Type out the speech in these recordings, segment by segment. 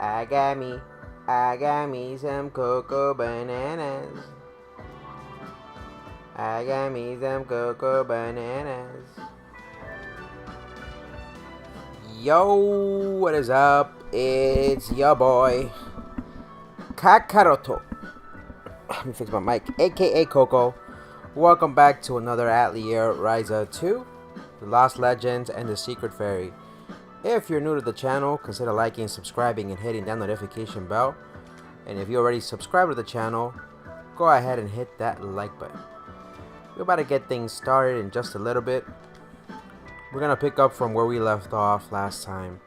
I got me some cocoa bananas. I got me some cocoa bananas. Yo, what is up? It's your boy, Kakaroto. Let me fix my mic, aka Coco. Welcome back to another Atelier Ryza 2, The Lost Legends and the Secret Fairy. If you're new to the channel, consider liking, subscribing, and hitting that notification bell. And if you already subscribed to the channel, go ahead and hit that like button. We're about to get things started in just a little bit. We're going to pick up from where we left off last time.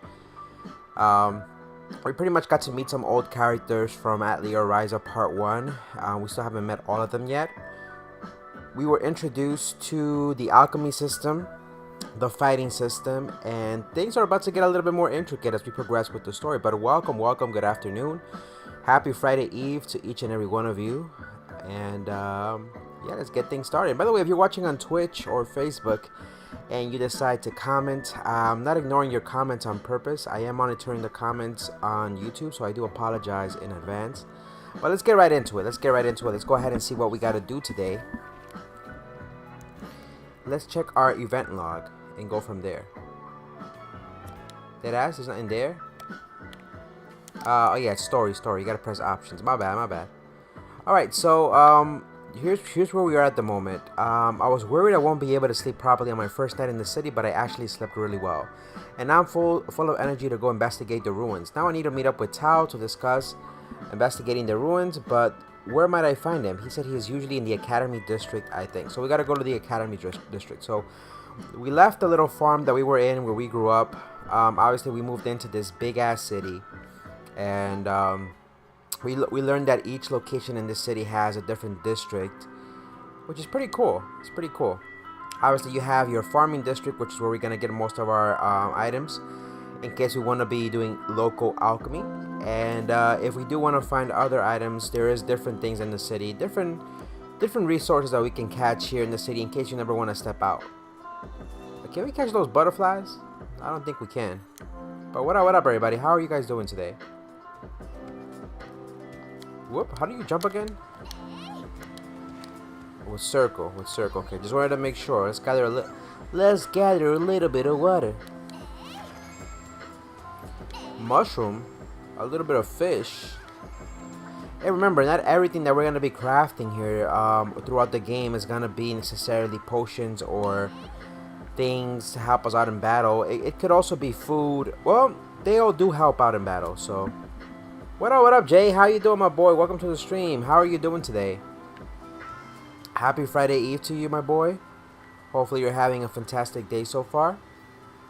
We pretty much got to meet some old characters from Atelier Ryza Part 1. We still haven't met all of them yet. We were introduced to the alchemy system, the fighting system, and things are about to get a little bit more intricate as we progress with the story. But welcome, good afternoon. Happy Friday Eve to each and every one of you. And yeah, let's get things started. By the way, if you're watching on Twitch or Facebook and you decide to comment, I'm not ignoring your comments on purpose. I am monitoring the comments on YouTube, so I do apologize in advance. But let's get right into it. Let's go ahead and see what we got to do today. Let's check our event log and go from there. Deadass, there's nothing there. Oh yeah, it's story. You gotta press options. My bad. Alright, so here's where we are at the moment. I was worried I won't be able to sleep properly on my first night in the city, but I actually slept really well. And now I'm full of energy to go investigate the ruins. Now I need to meet up with Tao to discuss investigating the ruins, but where might I find him? He said he is usually in the Academy District, I think. So we gotta go to the Academy District. So we left the little farm that we were in where we grew up. Obviously we moved into this big ass city, and we learned that each location in this city has a different district, which is pretty cool. It's pretty cool. Obviously you have your farming district, which is where we're gonna get most of our items in case we want to be doing local alchemy. And if we do want to find other items, there is different things in the city, different resources that we can catch here in the city in case you never want to step out. But can we catch those butterflies? I don't think we can. But what up everybody? How are you guys doing today? Whoop, how do you jump again? With circle. Okay, just wanted to make sure. Let's gather a little bit of water. Mushroom, a little bit of fish. Hey, remember, not everything that we're gonna be crafting here throughout the game is gonna be necessarily potions or things to help us out in battle. It could also be food. Well, they all do help out in battle. So what up Jay? How you doing, my boy? Welcome to the stream. How are you doing today? Happy Friday Eve to you, my boy. Hopefully you're having a fantastic day so far.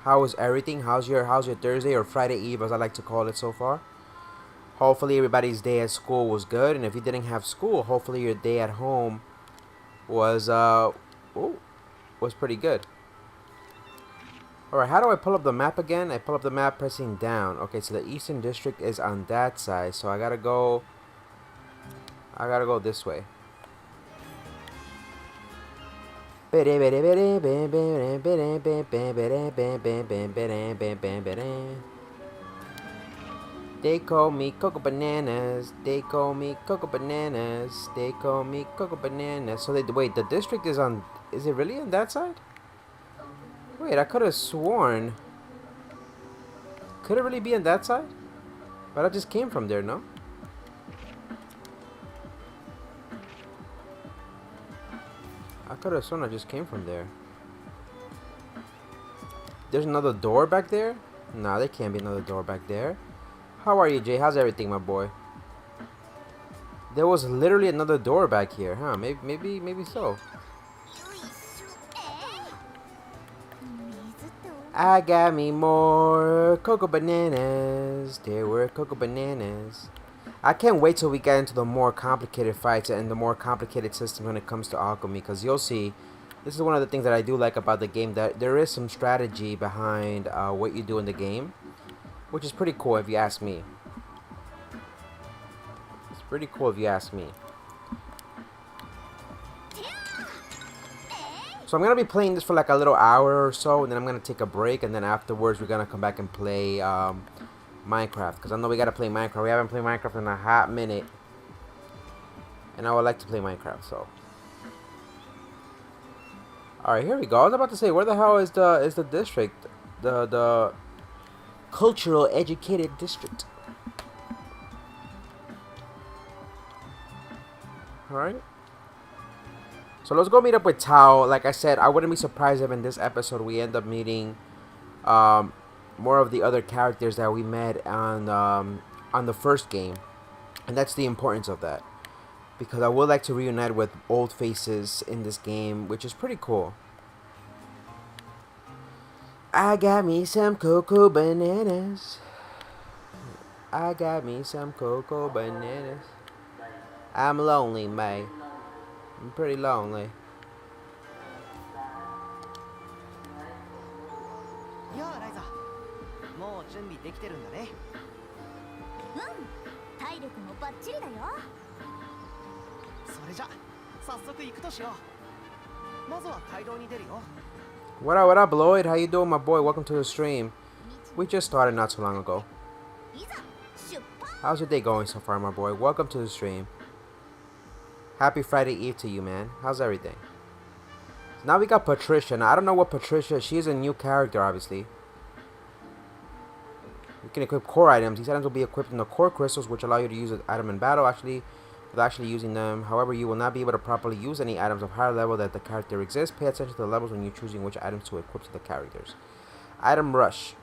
How is everything? How's your Thursday or Friday Eve, as I like to call it, so far? Hopefully everybody's day at school was good, and if you didn't have school, hopefully your day at home was pretty good. All right, how do I pull up the map again? I pull up the map pressing down. Okay, so the Eastern District is on that side, so I gotta go this way. They call me Cocoa Bananas. They call me Cocoa Bananas. They call me Cocoa Bananas. So wait, the district is on. Is it really on that side? Wait, I could have sworn. Could it really be on that side? But I just came from there, no? I could have sworn I just came from there. There's another door back there? Nah, there can't be another door back there. How are you, Jay? How's everything, my boy? There was literally another door back here, huh? Maybe so. I got me more cocoa bananas. There were cocoa bananas. I can't wait till we get into the more complicated fights and the more complicated system when it comes to alchemy, because you'll see, this is one of the things that I do like about the game, that there is some strategy behind what you do in the game, which is pretty cool if you ask me. It's pretty cool if you ask me. So I'm going to be playing this for like a little hour or so, and then I'm going to take a break, and then afterwards we're going to come back and play Minecraft, because I know we gotta play Minecraft. We haven't played Minecraft in a hot minute, and I would like to play Minecraft. So, all right, here we go. I was about to say, where the hell is the district, the cultural educated district? All right. So let's go meet up with Tao. Like I said, I wouldn't be surprised if in this episode we end up meeting more of the other characters that we met on the first game, and that's the importance of that, because I would like to reunite with old faces in this game, which is pretty cool. I got me some cocoa bananas. I got me some cocoa bananas. I'm lonely, mate. I'm pretty lonely. Yeah, Ryza. もう準備できてるんだね。体力もバッチリだよ。それじゃ、早速行くとしよう。まずは街道に出るよ。What up, Lloyd? How you doing, my boy? Welcome to the stream. We just started not too long ago. How's your day going so far, my boy? Welcome to the stream. Happy Friday Eve to you, man. How's everything? So now we got Patricia. Now, I don't know what Patricia... She's a new character, obviously. You can equip core items. These items will be equipped in the core crystals, which allow you to use an item in battle, without actually using them. However, you will not be able to properly use any items of higher level that the character exists. Pay attention to the levels when you're choosing which items to equip to the characters. Item Rush.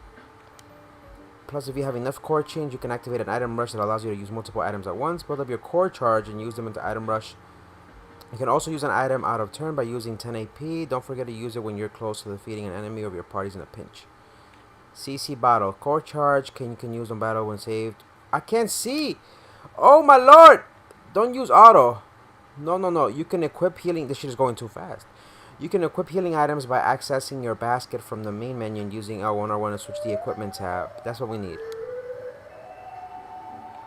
Plus, if you have enough core change, you can activate an item rush that allows you to use multiple items at once. Build up your core charge and use them into item rush. You can also use an item out of turn by using 10 AP. Don't forget to use it when you're close to defeating an enemy or if your party's in a pinch. CC bottle. Core charge you can use on battle when saved. I can't see! Oh my lord! Don't use auto. No. You can equip healing. This shit is going too fast. You can equip healing items by accessing your basket from the main menu and using L1 or 1 to switch the equipment tab. That's what we need.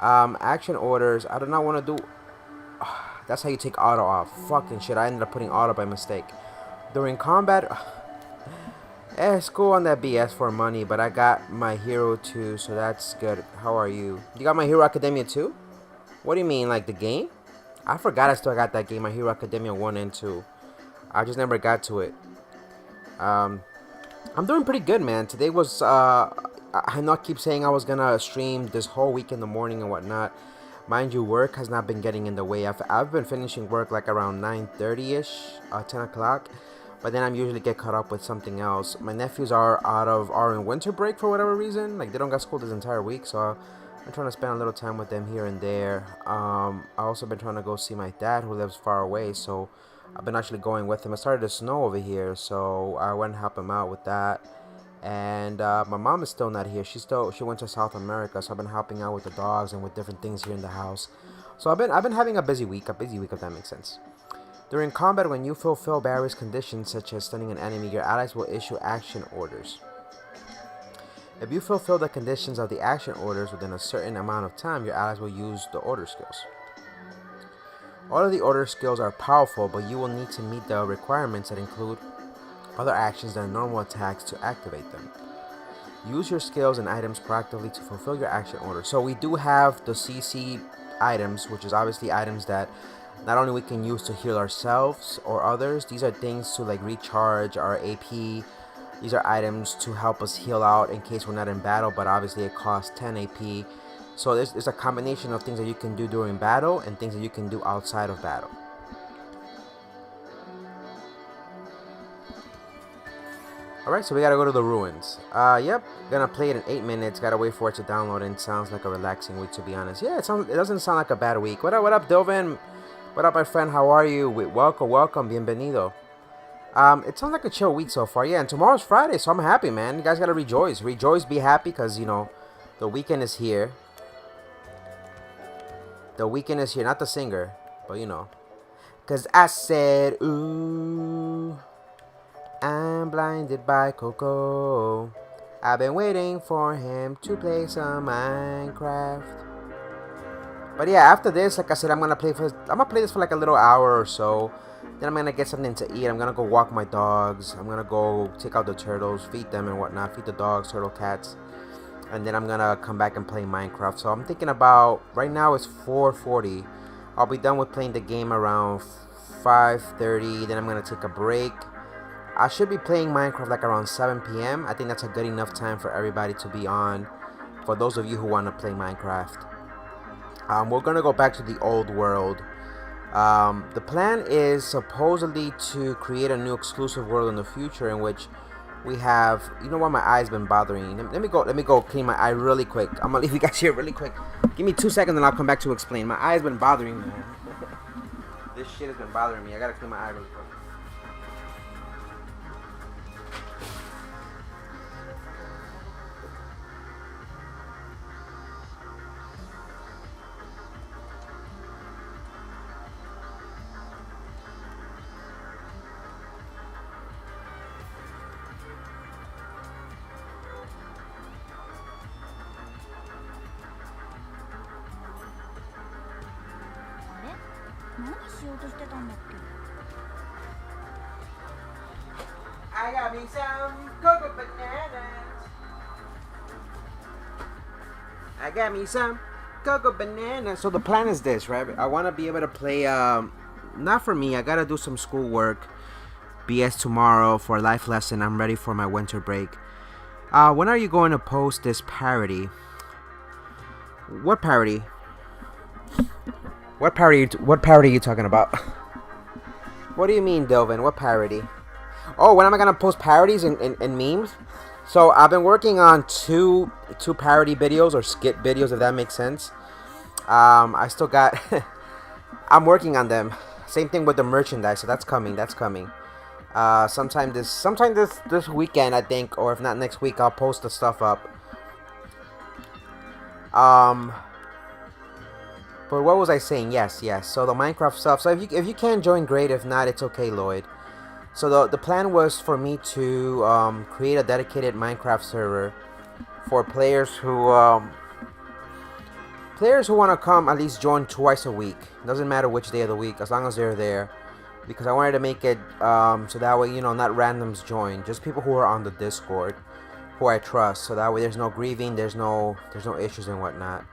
Action orders. I do not want to do... That's how you take auto off. Fucking shit. I ended up putting auto by mistake. During combat... it's cool on that BS for money, but I got my hero too, so that's good. How are you? You got My Hero Academia too? What do you mean, like the game? I forgot I still got that game, My Hero Academia 1 and 2. I just never got to it. I'm doing pretty good, man. Today was, I know I keep saying I was gonna stream this whole week in the morning and whatnot. Mind you, work has not been getting in the way. I've been finishing work like around 9:30ish, 10 o'clock. But then I usually get caught up with something else. My nephews are in winter break for whatever reason. Like, they don't got school this entire week, so I'm trying to spend a little time with them here and there. I also been trying to go see my dad who lives far away, so I've been actually going with him. It started to snow over here, so I went and helped him out with that. And my mom is still not here. She went to South America, so I've been helping out with the dogs and with different things here in the house. So I've been having a busy week if that makes sense. During combat, when you fulfill various conditions such as stunning an enemy, your allies will issue action orders. If you fulfill the conditions of the action orders within a certain amount of time, your allies will use the order skills. All of the order skills are powerful, but you will need to meet the requirements that include other actions than normal attacks to activate them. Use your skills and items proactively to fulfill your action order. So we do have the CC items, which is obviously items that not only we can use to heal ourselves or others. These are things to like recharge our AP. These are items to help us heal out in case we're not in battle, but obviously it costs 10 AP. So there's a combination of things that you can do during battle and things that you can do outside of battle. Alright, so we gotta go to the ruins. Yep, gonna play it in 8 minutes. Gotta wait for it to download, and it sounds like a relaxing week, to be honest. Yeah, it doesn't sound like a bad week. What up, Dilvin? What up, my friend? How are you? Welcome, bienvenido. It sounds like a chill week so far. Yeah, and tomorrow's Friday, so I'm happy, man. You guys gotta rejoice. Rejoice, be happy, because, you know, the weekend is here. The weekend is here. Not the singer, but, you know. Because I said, ooh, I'm blinded by Coco. I've been waiting for him to play some Minecraft. But yeah, after this, like I said, I'm gonna play this for like a little hour or so. Then I'm gonna get something to eat. I'm gonna go walk my dogs. I'm gonna go take out the turtles, feed them and whatnot. Feed the dogs, turtle, cats. and then I'm gonna come back and play Minecraft. So I'm thinking about, right now it's 4:40. I'll be done with playing the game around 5:30. Then I'm gonna take a break. I should be playing Minecraft like around 7 p.m. I think that's a good enough time for everybody to be on, for those of you who want to play Minecraft. We're gonna go back to the old world. The plan is supposedly to create a new exclusive world in the future in which we have, you know what, my eye's been bothering. Let me go clean my eye really quick. I'm gonna leave you guys here really quick. Give me 2 seconds and I'll come back to explain. My eye's been bothering me. This shit has been bothering me. I gotta clean my eye really quick. I got me some cocoa bananas. I got me some cocoa bananas. So the plan is this, right? I want to be able to play, not for me, I gotta do some schoolwork. BS tomorrow for a life lesson. I'm ready for my winter break. When are you going to post this parody? What parody? What parody are you talking about? What do you mean, Delvin? What parody? Oh, when am I gonna post parodies and memes? So I've been working on two parody videos or skit videos, if that makes sense. I still got I'm working on them. Same thing with the merchandise, so that's coming. Sometime this weekend, I think, or if not next week, I'll post the stuff up. But what was I saying? Yes. So the Minecraft stuff. So if you can join, great. If not, it's okay, Lloyd. So the plan was for me to create a dedicated Minecraft server for players who want to come at least join twice a week. Doesn't matter which day of the week, as long as they're there. Because I wanted to make it so that way, you know, not randoms join, just people who are on the Discord, who I trust. So that way, there's no grieving, there's no issues and whatnot.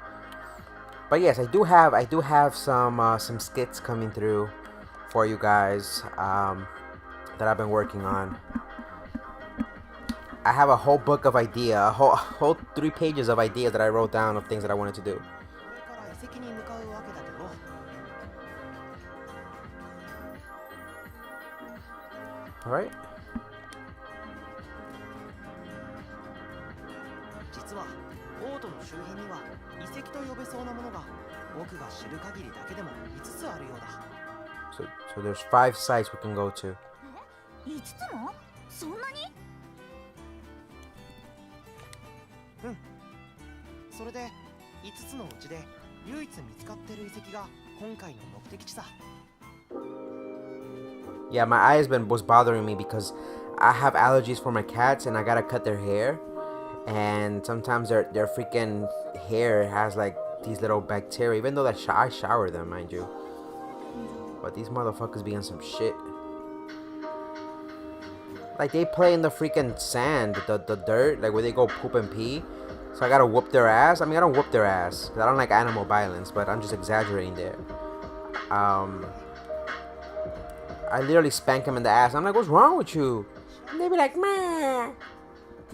But yes, I do have some skits coming through for you guys that I've been working on. I have a whole book of ideas, a whole 3 pages of ideas that I wrote down of things that I wanted to do. All right. 実はオートの周辺には遺跡と呼べそうなものが僕が知る限りだけでも5つあるようだ。So there's 5 sites we can go to. 5つも？そんなに？うん。それで5つのうちで唯一見つかってる遺跡が今回の目的地さ。Yeah, my eyes was bothering me because I have allergies for my cats and I gotta cut their hair, and sometimes their freaking hair has like these little bacteria, even though I shower them, mind you. But these motherfuckers be on some shit. Like they play in the freaking sand, the dirt, like where they go poop and pee. So I gotta whoop their ass. I mean, I don't whoop their ass, 'cause I don't like animal violence, but I'm just exaggerating there. I literally spank him in the ass. I'm like, what's wrong with you? And they be like, meh,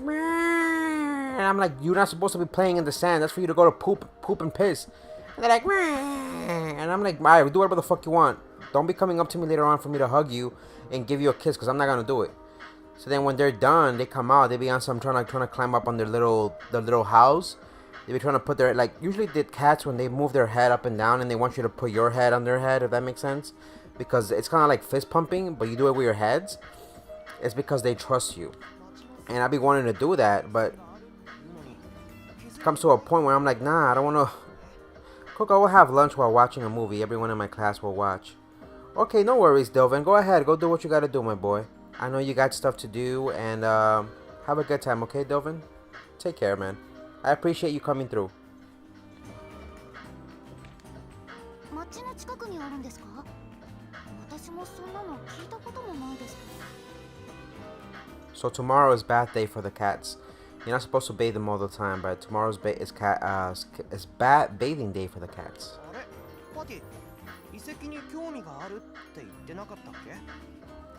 meh. And I'm like, you're not supposed to be playing in the sand. That's for you to go to poop and piss. And they're like, meh. And I'm like, alright, do whatever the fuck you want. Don't be coming up to me later on for me to hug you and give you a kiss, because I'm not gonna do it. So then when they're done, they come out. They be on some trying to climb up on their little house. They be trying to put their, like, usually the cats, when they move their head up and down and they want you to put your head on their head, if that makes sense. Because it's kind of like fist pumping, but you do it with your heads. It's because they trust you. And I be wanting to do that, but it comes to a point where I'm like, nah, I don't want to. Coco will have lunch while watching a movie. Everyone in my class will watch. Okay, no worries, Delvin. Go ahead. Go do what you got to do, my boy. I know you got stuff to do, and have a good time, okay, Delvin? Take care, man. I appreciate you coming through. So tomorrow is bath day for the cats. You're not supposed to bathe them all the time, but tomorrow's is bad bathing day for the cats. あれパティ遺跡に興味があるって言ってなかったっけ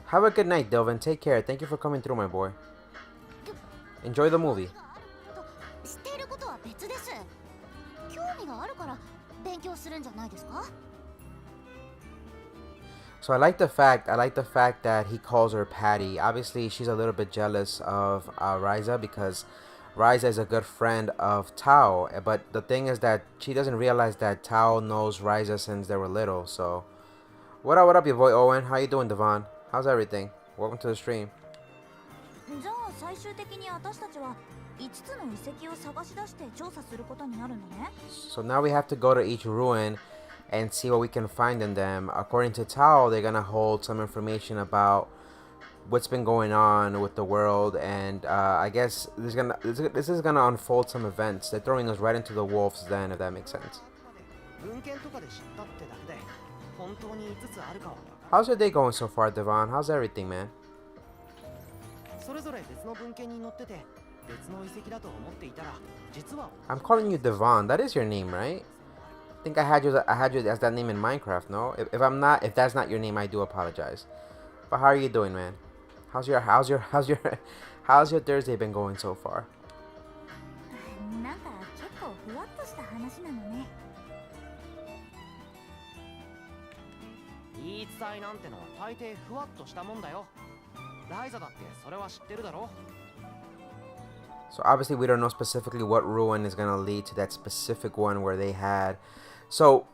Have a good night, Delvin. Take care. Thank you for coming through, my boy. Enjoy the movie. 知っていることは別です。興味があるから勉強するんじゃないですか？ So I like the fact that he calls her Patty. Obviously, she's a little bit jealous of Ryza because Ryza is a good friend of Tao. But the thing is that she doesn't realize that Tao knows Ryza since they were little. So, what up, your boy Owen? How you doing, Devon? How's everything? Welcome to the stream. じゃあ最終的に私たちは5つの遺跡を探し出して調査することになるんだね。 So now we have to go to each ruin and see what we can find in them. According to Tao, they're gonna hold some information about what's been going on with the world, and I guess this is gonna unfold some events. They're throwing us right into the wolf's den, if that makes sense. 文献とかで知ったってだけで本当に5つあるかは分からない How's your day going so far, Devon? How's everything, man? それぞれ別の文献に載ってて別の遺跡だと思っていたら実は I'm calling you Devon. That is your name, right? I think I had you as that name in Minecraft. No, if that's not your name, I do apologize. But how are you doing, man? How's your Thursday been going so far? なんか結構ふわっとした話なのね。言い伝えなんてのは大抵ふわっとしたもんだよライザだってそれは知ってるだろ So obviously we don't know specifically what ruin is gonna lead to that specific one where they had. So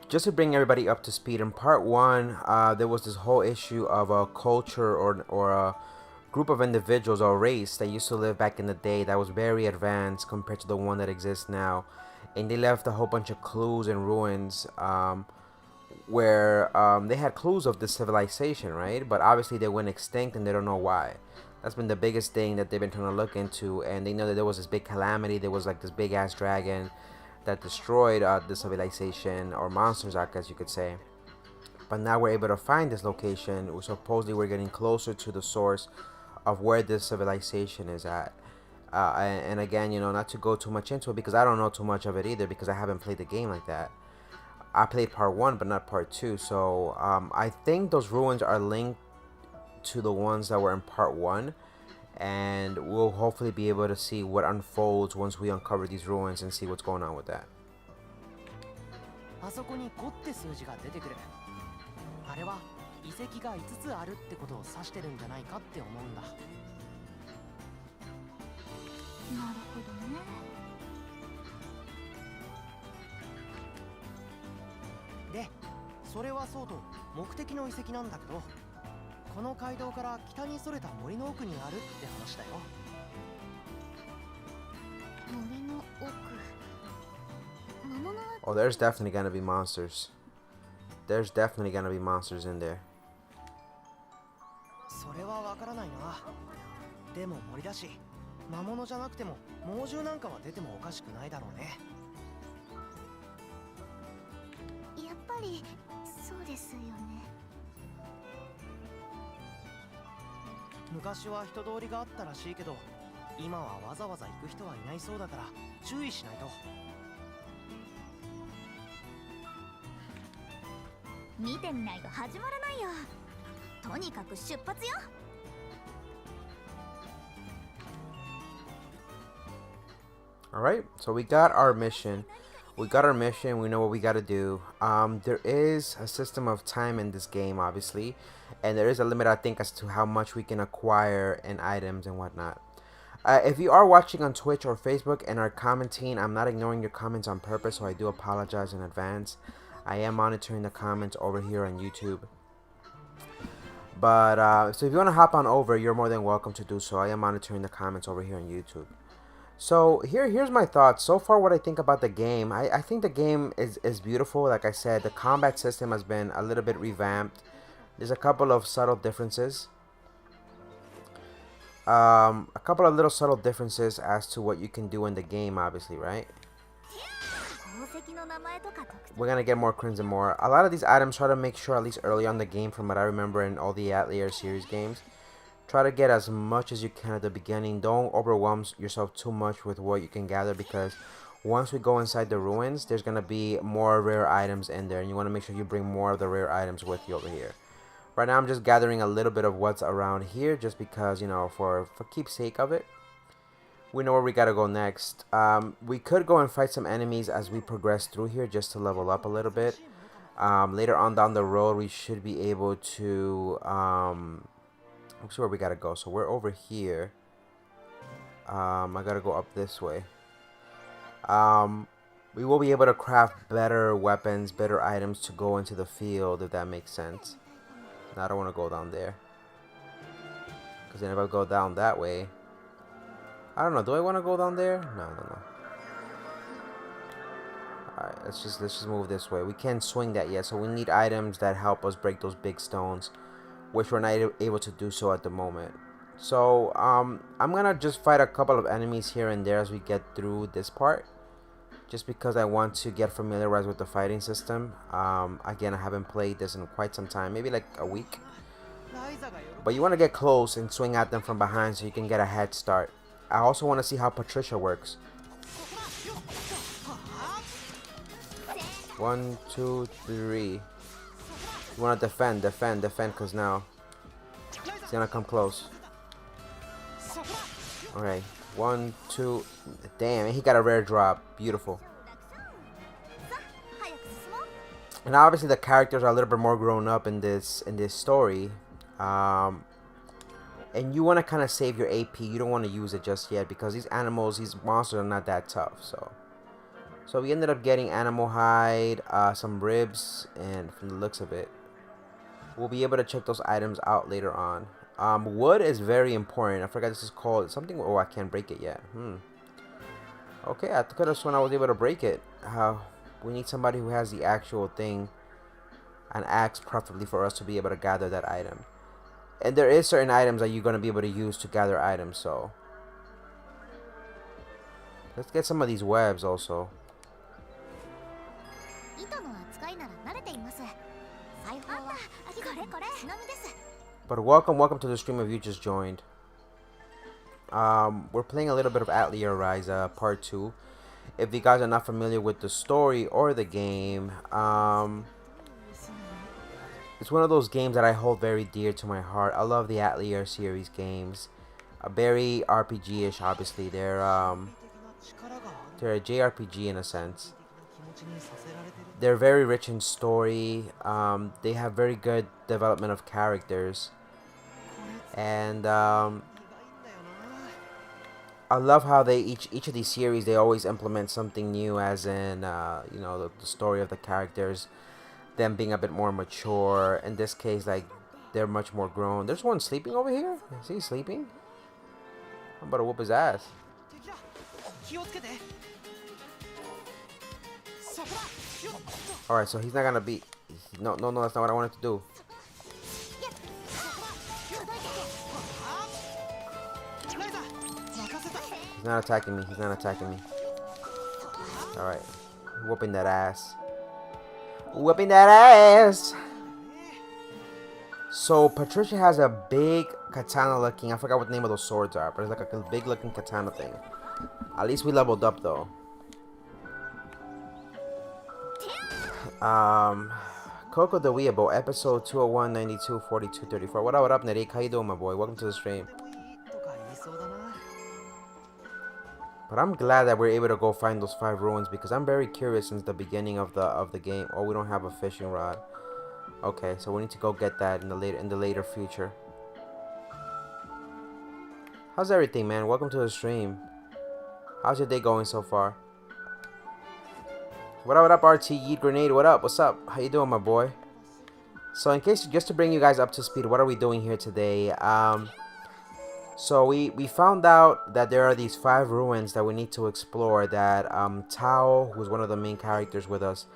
just to bring everybody up to speed, in part one, there was this whole issue of a culture or a group of individuals or race that used to live back in the day that was very advanced compared to the one that exists now, and they left a whole bunch of clues and ruins where they had clues of this civilization, right? But obviously they went extinct and they don't know why. That's been the biggest thing that they've been trying to look into, and they know that there was this big calamity. There was like this big ass dragon that destroyed the civilization, or monsters, I guess you could say. But now we're able to find this location. Supposedly we're getting closer to the source of where this civilization is at. And again, you know, not to go too much into it because I don't know too much of it either because I haven't played the game like that. I played part 1 but not part 2, so I think those ruins are linked to the ones that were in part 1, and we'll hopefully be able to see what unfolds once we uncover these ruins and see what's going on with that. あそこに5って数字が出てくるあれは遺跡が5つあるってことを指してるんじゃないかって思うんだなるほどね。でそれはそうと目的の遺跡なんだけどこの街道から北にそれた森の奥にあるって話だよ森の奥。魔物は Oh, there's definitely gonna be monsters. There's definitely gonna be monsters in there. それはわからないなでも森だし魔物じゃなくても猛獣なんかは出てもおかしくないだろうねやっぱりそうですよね。昔は人通りがあったらしいけど今はわざわざ行く人はいないそうだから注意しないと見てみないと始まらないよ。とにかく出発よ。Alright, so we got our mission. We got our mission, we know what we gotta do. There is a system of time in this game, obviously. And there is a limit, I think, as to how much we can acquire in items and whatnot. If you are watching on Twitch or Facebook and are commenting, I'm not ignoring your comments on purpose, so I do apologize in advance. I am monitoring the comments over here on YouTube. But, so if you want to hop on over, you're more than welcome to do so. I am monitoring the comments over here on YouTube. So here's my thoughts. So far, what I think about the game, I think the game is beautiful. Like I said, the combat system has been a little bit revamped. There's a couple of subtle differences. A couple of little subtle differences as to what you can do in the game, obviously, right? We're gonna get more crimson more. A lot of these items try to make sure, at least early on the game, from what I remember in all the Atelier series games, Try to get as much as you can at the beginning. Don't overwhelm yourself too much with what you can gather, because once we go inside the ruins, there's going to be more rare items in there, and you want to make sure you bring more of the rare items with you over here. Right now I'm just gathering a little bit of what's around here, just because, you know, for keepsake of it. We know where we gotta go next. We could go and fight some enemies as we progress through here, just to level up a little bit. Later on down the road, we should be able to... I'm sure where we gotta go. So we're over here. I gotta go up this way. We will be able to craft better weapons, better items to go into the field, if that makes sense. Now I don't want to go down there, because then if I go down that way, I don't know. Do I want to go down there? No. Alright, let's just move this way. We can't swing that yet, so we need items that help us break those big stones, which we're not able to do so at the moment. So I'm gonna just fight a couple of enemies here and there as we get through this part, just because I want to get familiarized with the fighting system. Again, I haven't played this in quite some time, maybe like a week. But you want to get close and swing at them from behind so you can get a head start. I also want to see how Patricia works. 1, 2, 3. You want to defend, because now it's gonna come close. Alright, 1, 2. Damn, he got a rare drop. Beautiful. And obviously the characters are a little bit more grown up in this story. And you want to kind of save your AP. You don't want to use it just yet, because these monsters are not that tough. So we ended up getting animal hide, some ribs, and from the looks of it, we'll be able to check those items out later on. Wood is very important. I forgot this is called something. Oh, I can't break it yet. Okay, I could have sworn I was able to break it. We need somebody who has the actual thing, an axe preferably, for us to be able to gather that item. And there is certain items that you're going to be able to use to gather items, so let's get some of these webs also. But welcome to the stream if you just joined. We're playing a little bit of Atelier Ryza Part 2. If you guys are not familiar with the story or the game, it's one of those games that I hold very dear to my heart. I love the Atelier series games. Very RPG-ish, obviously. They're a JRPG in a sense. They're very rich in story. They have very good development of characters. And I love how they each of these series, they always implement something new, as in you know, the story of the characters, them being a bit more mature. In this case, like, they're much more grown. There's one sleeping over here. Is he sleeping? I'm about to whoop his ass. Alright, so he's not gonna be... No, that's not what I wanted to do. He's not attacking me. Alright. Whooping that ass. So Patricia has a big katana looking, I forgot what the name of those swords are, but it's like a big looking katana thing. At least we leveled up though. Coco the Weeable, episode 201, 92, 42, 34. What up, Narik? How you doing, my boy? Welcome to the stream. But I'm glad that we're able to go find those 5 ruins, because I'm very curious since the beginning of the game. Oh, we don't have a fishing rod. Okay, so we need to go get that in the later future. How's everything, man? Welcome to the stream. How's your day going so far? What up, RT Yeet Grenade? What up? What's up? How you doing, my boy? So in case, just to bring you guys up to speed, what are we doing here today? So we found out that there are these 5 ruins that we need to explore, that Tao, who's one of the main characters with us,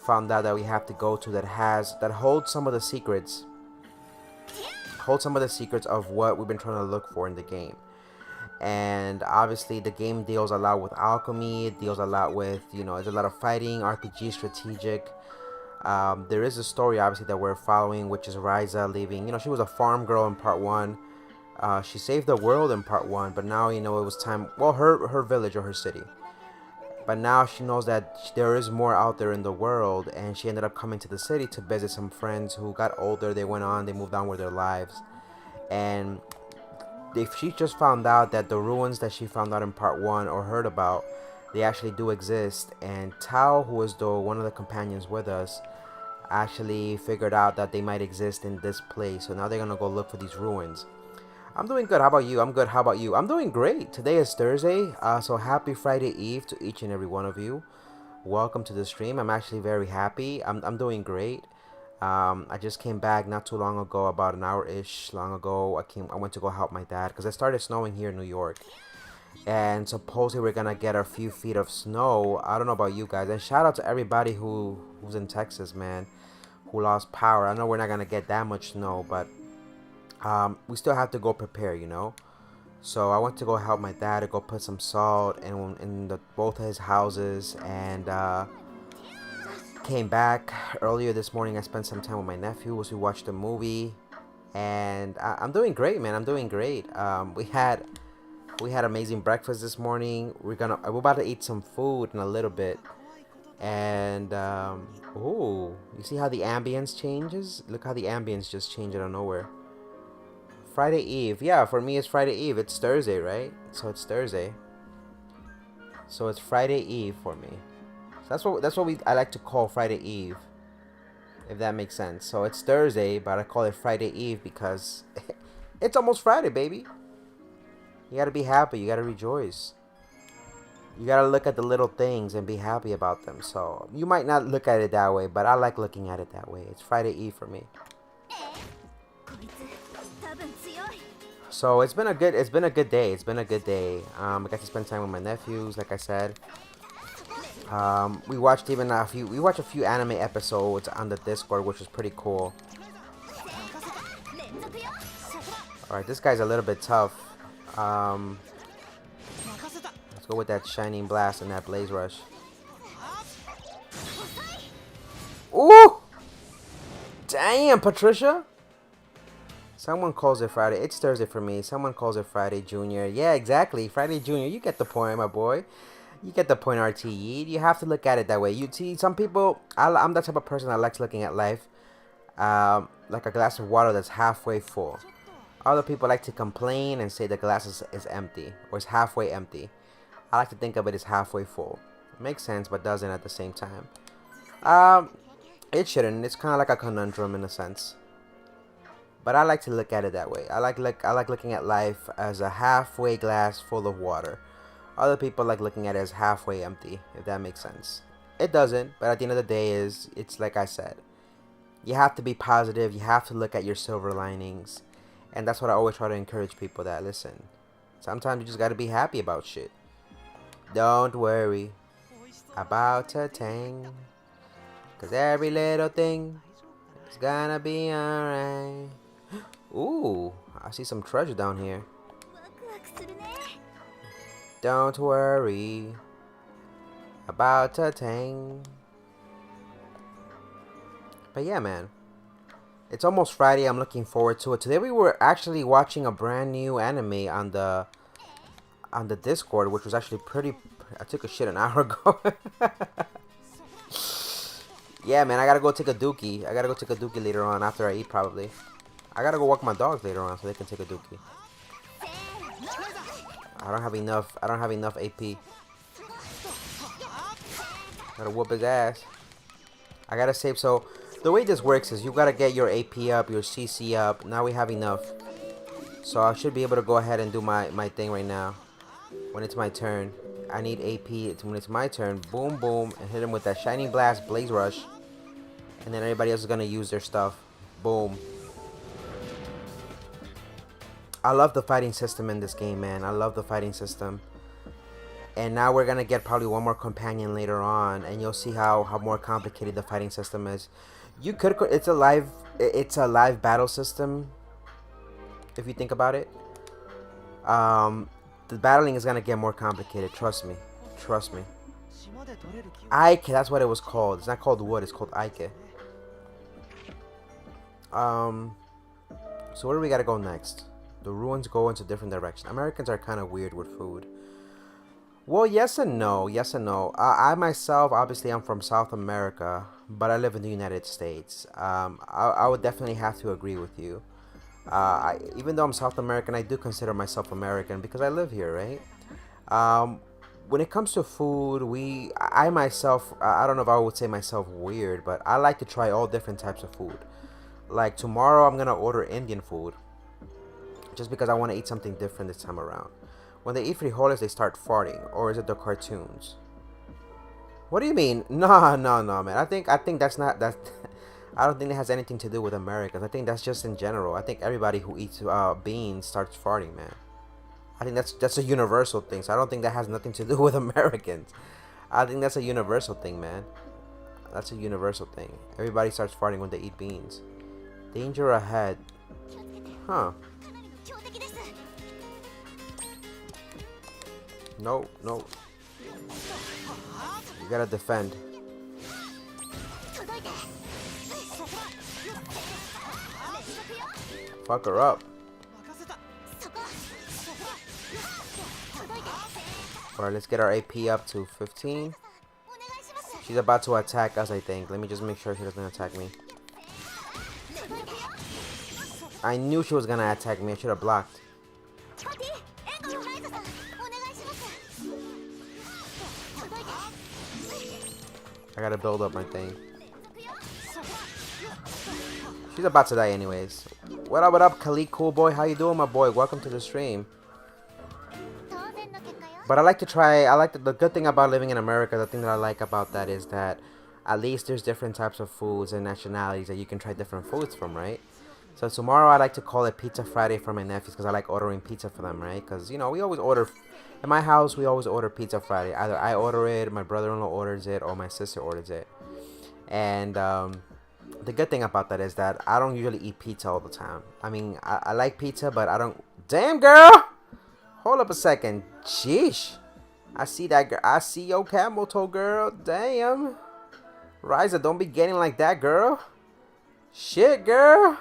found out that we have to go to, that holds some of the secrets. Hold some of the secrets of what we've been trying to look for in the game. And obviously the game deals a lot with alchemy, it deals a lot with, you know, there's a lot of fighting, RPG, strategic. There is a story obviously that we're following, which is Ryza leaving. You know, she was a farm girl in part 1. She saved the world in part 1, but now, you know, it was time. Well, her village or her city. But now she knows that there is more out there in the world, and she ended up coming to the city to visit some friends who got older. They went on, they moved on with their lives. And she just found out that the ruins that she found out in part 1 or heard about, they actually do exist. And Tao, who is one of the companions with us, actually figured out that they might exist in this place. So now they're gonna go look for these ruins. I'm doing good. How about you? I'm good. How about you? I'm doing great. Today is Thursday, so happy Friday Eve to each and every one of you. Welcome to the stream. I'm actually very happy. I'm doing great. I just came back not too long ago, about an hour-ish long ago. I went to go help my dad because it started snowing here in New York. And supposedly we're gonna get a few feet of snow. I don't know about you guys. And shout out to everybody who's in Texas, man, who lost power. I know we're not gonna get that much snow, but we still have to go prepare, you know. So I went to go help my dad to go put some salt in both of his houses, and came back earlier this morning. I spent some time with my nephews. We watched a movie, and I'm doing great, man. I'm doing great. We had amazing breakfast this morning. We're about to eat some food in a little bit, and ooh, you see how the ambience changes? Look how the ambience just changed out of nowhere. Friday Eve. Yeah, for me it's Friday Eve. It's Thursday, right? So it's Thursday. So it's Friday Eve for me. So that's what I like to call Friday Eve, if that makes sense. So it's Thursday, but I call it Friday Eve because it's almost Friday, baby. You gotta be happy. You gotta rejoice. You gotta look at the little things and be happy about them. So you might not look at it that way, but I like looking at it that way. It's Friday Eve for me. So it's been a good day. It's been a good day. I got to spend time with my nephews, like I said. We watched a few anime episodes on the Discord, which was pretty cool. Alright, this guy's a little bit tough. Let's go with that Shining Blast and that Blaze Rush. Ooh! Damn, Patricia! Someone calls it Friday. It's Thursday for me. Someone calls it Friday Junior. Yeah, exactly. Friday Junior. You get the point, my boy. You get the point, RTE. You have to look at it that way. You see, some people, I'm the type of person that likes looking at life like a glass of water that's halfway full. Other people like to complain and say the glass is empty or is halfway empty. I like to think of it as halfway full. It makes sense, but doesn't at the same time. It shouldn't. It's kind of like a conundrum in a sense. But I like to look at it that way. I like looking at life as a halfway glass full of water. Other people like looking at it as halfway empty, if that makes sense. It doesn't, but at the end of the day, it's like I said. You have to be positive. You have to look at your silver linings. And that's what I always try to encourage people that listen. Sometimes you just got to be happy about shit. Don't worry about a thing, 'cause every little thing is gonna be alright. Ooh, I see some treasure down here. Don't worry about a thing. But yeah, man. It's almost Friday. I'm looking forward to it. Today we were actually watching a brand new anime on the Discord, which was actually pretty. I took a shit an hour ago. Yeah, man, I gotta go take a dookie. I gotta go take a dookie later on after I eat, probably. I gotta go walk my dogs later on so they can take a dookie. I don't have enough AP. Gotta whoop his ass. I gotta save. So the way this works is you gotta get your AP up, your CC up. Now we have enough. So I should be able to go ahead and do my thing right now. When it's my turn. I need AP when it's my turn. Boom, boom. And hit him with that Shining Blast, Blaze Rush. And then everybody else is gonna use their stuff. Boom. I love the fighting system in this game, man. I love the fighting system. And now we're gonna get probably one more companion later on, and you'll see how more complicated the fighting system is. You could, it's a live battle system. If you think about it, the battling is gonna get more complicated. Trust me, trust me. Ike, that's what it was called. It's not called wood. It's called Ike. So where do we gotta go next? The ruins go into different directions. Americans are kind of weird with food. Well, yes and no. Yes and no. I myself, obviously, I'm from South America, but I live in the United States. I would definitely have to agree with you. Even though I'm South American, I do consider myself American because I live here, right? Um, when it comes to food, I myself, I don't know if I would say myself weird, but I like to try all different types of food. Like tomorrow, I'm gonna order Indian food just because I want to eat something different this time around. When they eat frijoles, they start farting, or is it the cartoons? What do you mean? No, no, no, man. I think that's not that. I don't think it has anything to do with Americans. I think that's just in general. I think everybody who eats beans starts farting, man. I think that's a universal thing. So I don't think that has nothing to do with Americans. I think that's a universal thing, man. That's a universal thing. Everybody starts farting when they eat beans. Danger ahead. Huh. No, no. You gotta defend. Fuck her up. Alright, let's get our AP up to 15. She's about to attack us, I think. Let me just make sure she doesn't attack me. I knew she was gonna attack me. I should have blocked. I gotta build up my thing. She's about to die anyways. What up, Khalid Cool Boy? How you doing, my boy? Welcome to the stream. But I like to try, the good thing about living in America, the thing that I like about that is that at least there's different types of foods and nationalities that you can try different foods from, right? So tomorrow I like to call it Pizza Friday for my nephews because I like ordering pizza for them, right? Because, you know, we always order, in my house, we always order Pizza Friday. Either I order it, my brother-in-law orders it, or my sister orders it. And the good thing about that is that I don't usually eat pizza all the time. I mean, I like pizza, but I don't... Damn, girl! Hold up a second. Sheesh. I see that girl. I see your camel toe, girl. Damn. Ryza, don't be getting like that, girl. Shit, girl.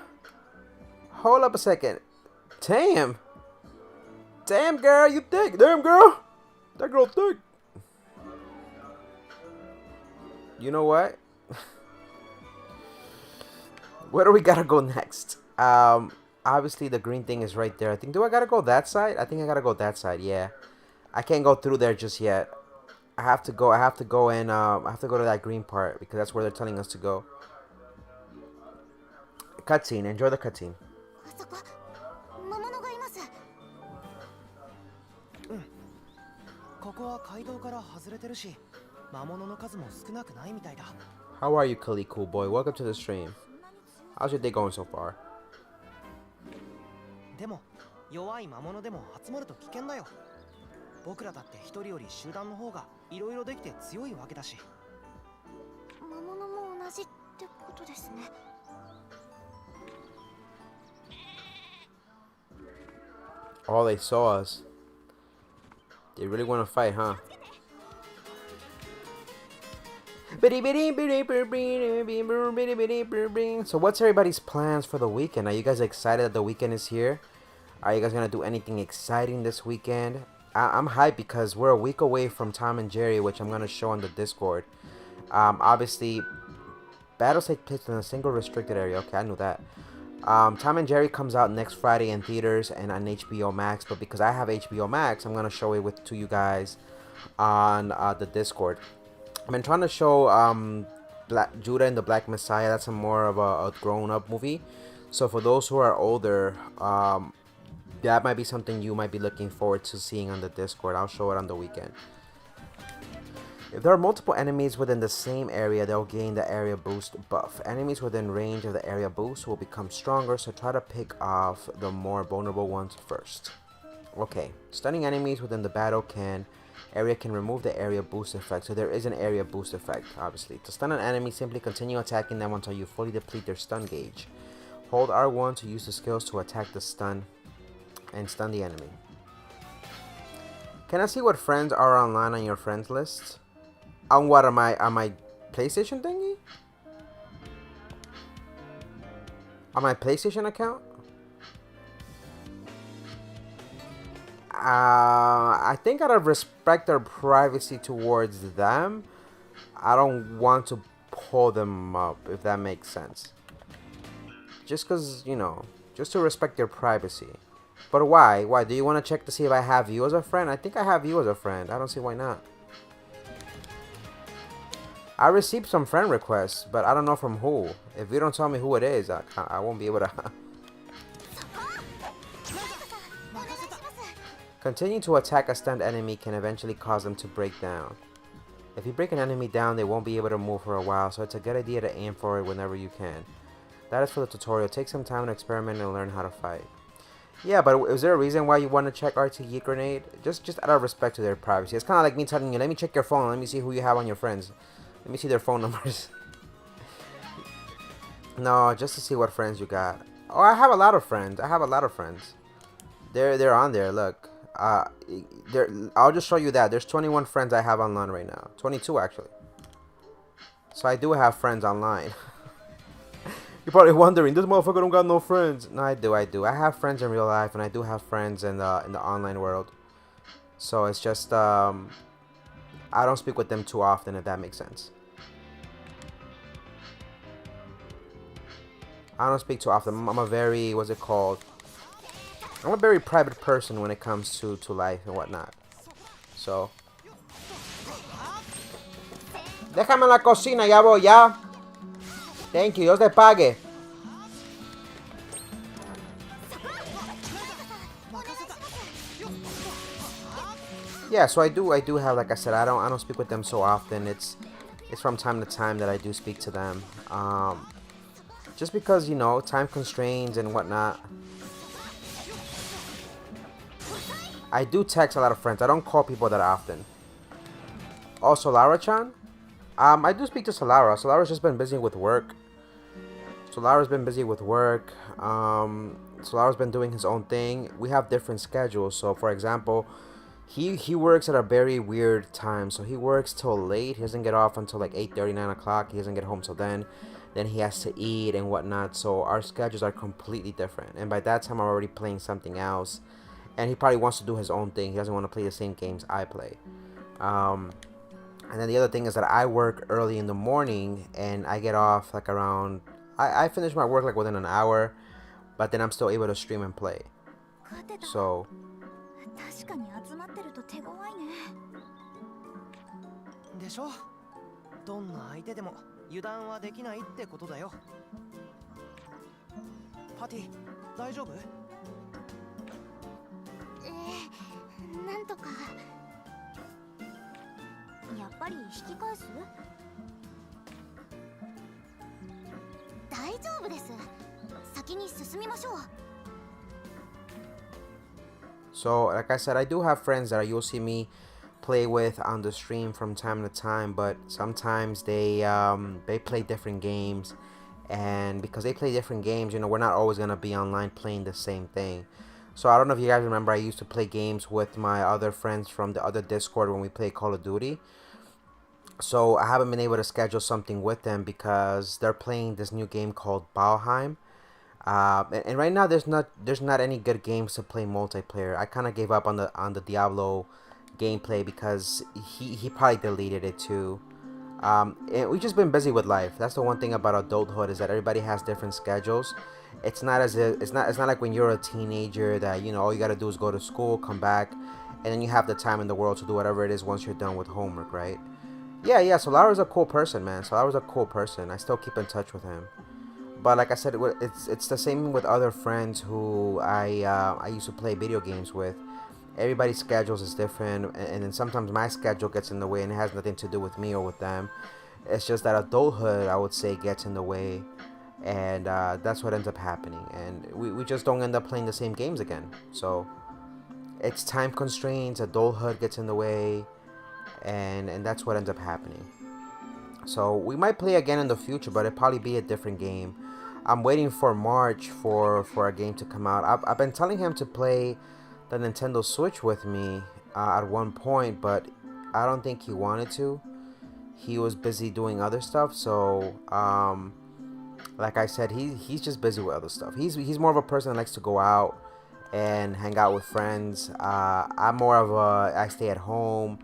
Hold up a second. Damn. Damn, girl, you thick. Damn, girl. That girl thick. You know what? Where do we gotta go next? Obviously the green thing is right there. I think, do I gotta go that side? I think I gotta go that side, yeah. I can't go through there just yet. I have to go in, I have to go to that green part because that's where they're telling us to go. Cutscene, enjoy the cutscene. How are you, Kali Cool Boy? Welcome to the stream. How's your day going so far? でも弱い魔物でも集まると危険だよ。僕らだって一人より集団の方がいろいろできて強いわけだし。魔物も同じってことですね。Oh, they saw us. They really want to fight, huh? So what's everybody's plans for the weekend? Are you guys excited that the weekend is here? Are you guys gonna do anything exciting this weekend? I'm hyped because we're a week away from Tom and Jerry, which I'm gonna show on the Discord. Obviously, battles take place in a single restricted area. Okay, I knew that. Tom and Jerry comes out next Friday in theaters and on HBO Max, but because I have HBO Max, I'm gonna show it to you guys on the Discord. I've been trying to show Judah and the Black Messiah. That's more of a grown-up movie. So for those who are older, that might be something you might be looking forward to seeing on the Discord. I'll show it on the weekend. If there are multiple enemies within the same area, they'll gain the area boost buff. Enemies within range of the area boost will become stronger, so try to pick off the more vulnerable ones first. Okay, stunning enemies within the area can remove the area boost effect, so there is an area boost effect, obviously. To stun an enemy, simply continue attacking them until you fully deplete their stun gauge. Hold R1 to use the skills to attack the stun and stun the enemy. Can I see what friends are online on your friends list? On what, on my PlayStation thingy? On my PlayStation account? I think out of respect or privacy towards them, I don't want to pull them up, if that makes sense. Just because, you know, just to respect their privacy. But why? Why? Do you want to check to see if I have you as a friend? I think I have you as a friend. I don't see why not. I received some friend requests, but I don't know from who. If you don't tell me who it is, I won't be able to. Continuing to attack a stunned enemy can eventually cause them to break down. If you break an enemy down, they won't be able to move for a while, so it's a good idea to aim for it whenever you can. That is for the tutorial. Take some time to experiment and learn how to fight. Yeah, but is there a reason why you want to check RTE grenade? Just out of respect to their privacy. It's kind of like me telling you, let me check your phone. Let me see who you have on your friends. Let me see their phone numbers. No, just to see what friends you got. Oh, I have a lot of friends. I have a lot of friends. They're on there. Look. I'll just show you that. There's 21 friends I have online right now. 22 actually. So I do have friends online. You're probably wondering, this motherfucker don't got no friends. No, I do. I have friends in real life, and I do have friends in the online world. So it's just I don't speak with them too often, if that makes sense. I don't speak too often. I'm a very, what's it called? I'm a very private person when it comes to life and whatnot. So. Déjame en la cocina, ya voy, ya. Thank you, Dios te pague. Yeah, so I do have, like I said, I don't speak with them so often. It's from time to time that I do speak to them. Just because, you know, time constraints and whatnot. I do text a lot of friends. I don't call people that often. Oh, Solara-chan? I do speak to Solara. Solara's just been busy with work. Solara's been busy with work. Solara's been doing his own thing. We have different schedules. So, for example, he works at a very weird time. So, he works till late. He doesn't get off until like 8:30, 9 o'clock. He doesn't get home till then. Then he has to eat and whatnot. So, our schedules are completely different. And by that time, I'm already playing something else. And he probably wants to do his own thing. He doesn't want to play the same games I play. And then the other thing is that I work early in the morning. And I get off like around... I finish my work like within an hour. But then I'm still able to stream and play. So... 確かに集まってると手強いね。でしょ？どんな相手でも油断はできないってことだよ。パティ、大丈夫？なんとか。やっぱり引き返す？大丈夫です。先に進みましょう。So, like I said, I do have friends that you'll see me play with on the stream from time to time, but sometimes they play different games, and because they play different games, you know, we're not always gonna be online playing the same thing. So I don't know if you guys remember, I used to play games with my other friends from the other Discord when we play Call of Duty. So I haven't been able to schedule something with them because they're playing this new game called Valheim. And right now there's not any good games to play multiplayer. I kind of gave up on the Diablo gameplay because he probably deleted it too. And we've just been busy with life. That's the one thing about adulthood, is that everybody has different schedules. It's not like when you're a teenager that, you know, all you gotta do is go to school, come back, and then you have the time in the world to do whatever it is once you're done with homework, right? Yeah, Solara's a cool person, man. Solara's a cool person. I still keep in touch with him. But like I said, it's the same with other friends who I used to play video games with. Everybody's schedules is different, and then sometimes my schedule gets in the way, and it has nothing to do with me or with them. It's just that adulthood, I would say, gets in the way, and that's what ends up happening. And we just don't end up playing the same games again. So it's time constraints, adulthood gets in the way, and that's what ends up happening. So we might play again in the future, but it'll probably be a different game. I'm waiting for March for a game to come out. I've been telling him to play the Nintendo Switch with me at one point, but I don't think he wanted to. He was busy doing other stuff, so like I said, he's just busy with other stuff. He's more of a person that likes to go out and hang out with friends. I'm more of I stay at home.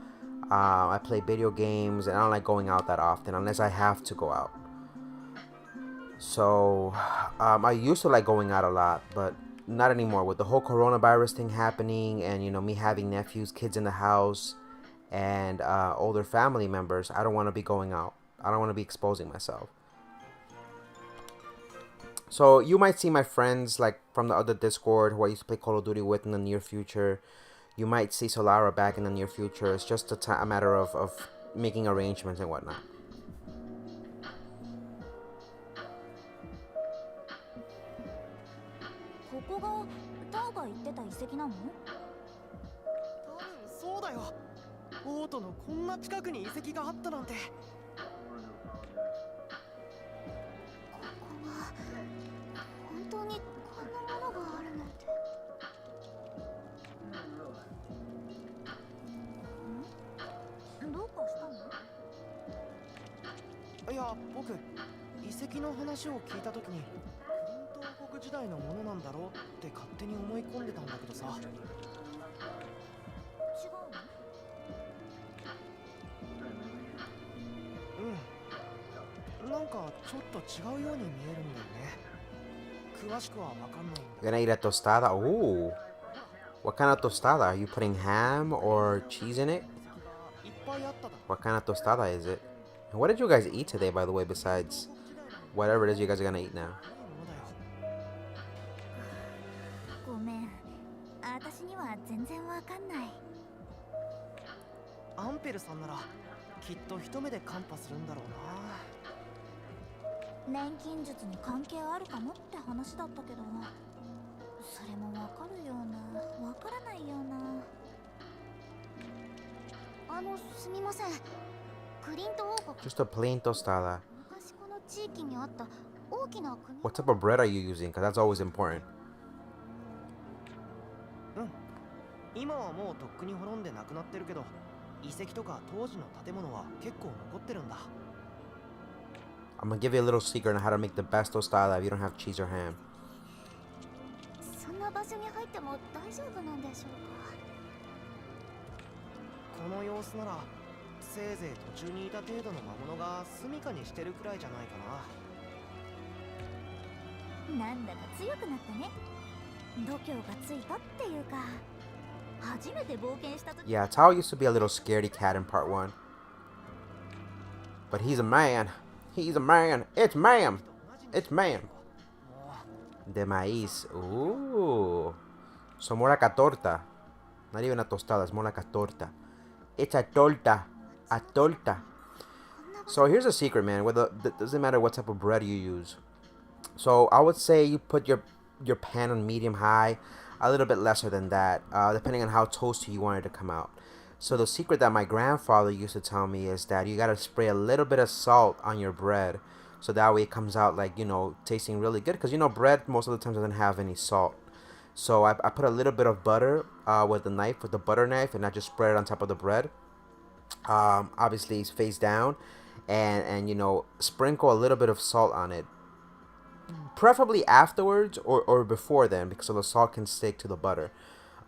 I play video games, and I don't like going out that often unless I have to go out. So I used to like going out a lot, but not anymore. With the whole coronavirus thing happening, and me having nephews, kids in the house, and older family members, I don't want to be going out. I don't want to be exposing myself. So you might see my friends like from the other Discord who I used to play Call of Duty with in the near future. You might see Solara back in the near future. It's just a matter of making arrangements and whatnot. ここがタオが言ってた遺跡なの？多分そうだよ。オートのこんな近くに遺跡があったなんて。本当にこんなものがあるなんて。どうかしたの？いや、僕遺跡の話を聞いた時にクリント王国時代のものなんだろうって勝手に思い込んでたんだけどさ。違うの？なんかちょっと違うように見えるんだよね。詳しくはわかんないんだ。 You're gonna eat a tostada? Ooh. What kind of tostada? Are you putting ham or cheese in it? いっぱいあっただろ。 What kind of tostada is it? And what did you guys eat today, by the way, besides whatever it is you guys are gonna eat now? ごめん。私には全然わかんない。アンペルさんならきっと一目でカンパするんだろうな。錬金術に関係あるかもって話だったけど、それもわかるような、わからないような。すみません。クリント王国。 Just a plain tostada. 昔この地域にあった大きな国。 What type of bread are you using? Because that's always important. 今はもうとっくに滅んでなくなってるけど、遺跡とか当時の建物は結構残ってるんだ。 I'm gonna give you a little secret on how to make the best tostada if you don't have cheese or ham. そんな場所に入っても大丈夫なんでしょうか？この様子ならせいぜい途中にいた程度の魔物が住処にしてるくらいじゃないかな。なんだか強くなったね。度胸がついたっていうか、初めて冒険した時。 Yeah, Tao used to be a little scaredy cat in part 1. But he's a man. He's a man. It's ma'am. It's ma'am. De maíz. Ooh. So more like a torta. Not even a tostada. It's more like a torta. It's a torta. A torta. So here's a secret, man. Whether it doesn't matter what type of bread you use. So I would say you put your pan on medium high, a little bit lesser than that, depending on how toasty you want it to come out. So the secret that my grandfather used to tell me is that you gotta spray a little bit of salt on your bread, so that way it comes out like, tasting really good. Because bread most of the time doesn't have any salt. So I put a little bit of butter with the butter knife, and I just spread it on top of the bread. Obviously it's face down, and sprinkle a little bit of salt on it, preferably afterwards or before then, because so the salt can stick to the butter.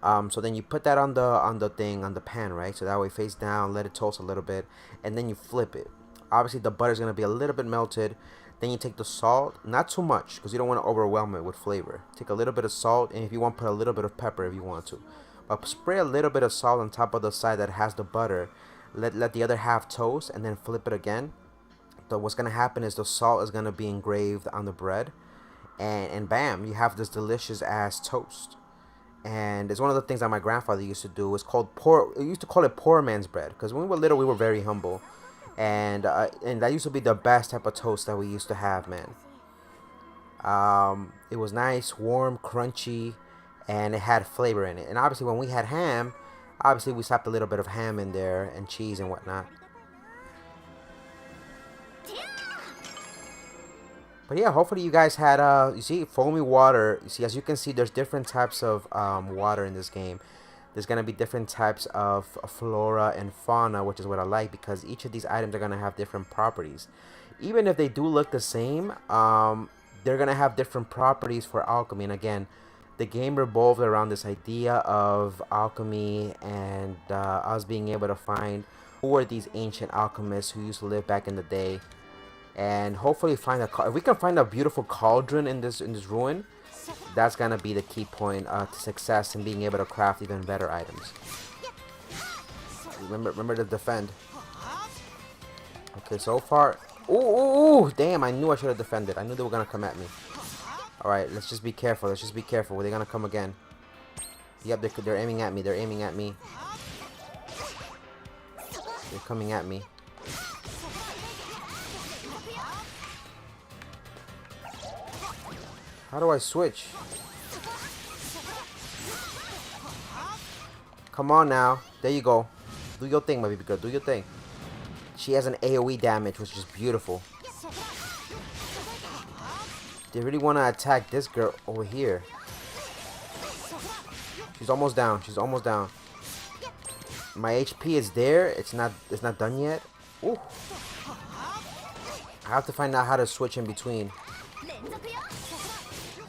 So then you put that on the pan, right? So that way face down, let it toast a little bit, and then you flip it. Obviously the butter is going to be a little bit melted. Then you take the salt, not too much, because you don't want to overwhelm it with flavor. Take a little bit of salt, and if you want, put a little bit of pepper if you want to. But spray a little bit of salt on top of the side that has the butter. Let the other half toast, and then flip it again. So what's going to happen is the salt is going to be engraved on the bread, and bam, you have this delicious ass toast. And it's one of the things that my grandfather used to do. It's called we used to call it poor man's bread, because when we were little we were very humble, and that used to be the best type of toast that we used to have, man. It was nice, warm, crunchy, and it had flavor in it. And obviously when we had ham, obviously we slapped a little bit of ham in there and cheese and whatnot. But yeah, hopefully you guys had, you see, foamy water. You see, as you can see, there's different types of water in this game. There's going to be different types of flora and fauna, which is what I like, because each of these items are going to have different properties. Even if they do look the same, they're going to have different properties for alchemy. And again, the game revolved around this idea of alchemy and us being able to find who were these ancient alchemists who used to live back in the day, and hopefully find if we can find a beautiful cauldron in this ruin, that's gonna be the key point to success in being able to craft even better items. Remember to defend. Okay, so far. Ooh, damn! I knew I should have defended. I knew they were gonna come at me. All right, let's just be careful. Let's just be careful. Were they gonna come again? Yep, they're aiming at me. They're aiming at me. They're coming at me. How do I switch? Come on now. There you go. Do your thing, my baby girl. Do your thing. She has an AoE damage, which is beautiful. They really want to attack this girl over here. She's almost down. She's almost down. My HP is there. It's not done yet. Ooh. I have to find out how to switch in between.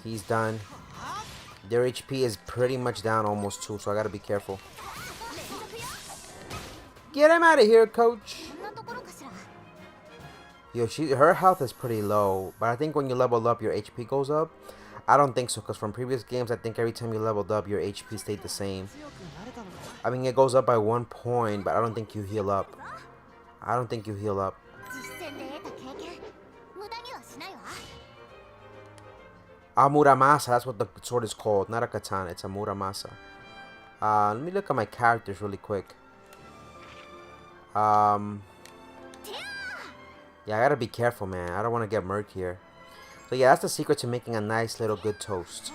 He's done. Their HP is pretty much down almost too, so I gotta be careful. Get him out of here, coach. Yo, her health is pretty low, but I think when you level up, your HP goes up. I don't think so, because from previous games, I think every time you leveled up, your HP stayed the same. I mean, it goes up by 1 point, but I don't think you heal up. I don't think you heal up. A Muramasa, that's what the sword is called, not a katana, it's a Muramasa. Let me look at my characters really quick. Yeah, I gotta be careful, man. I don't want to get murked here. So yeah, that's the secret to making a nice little good toast.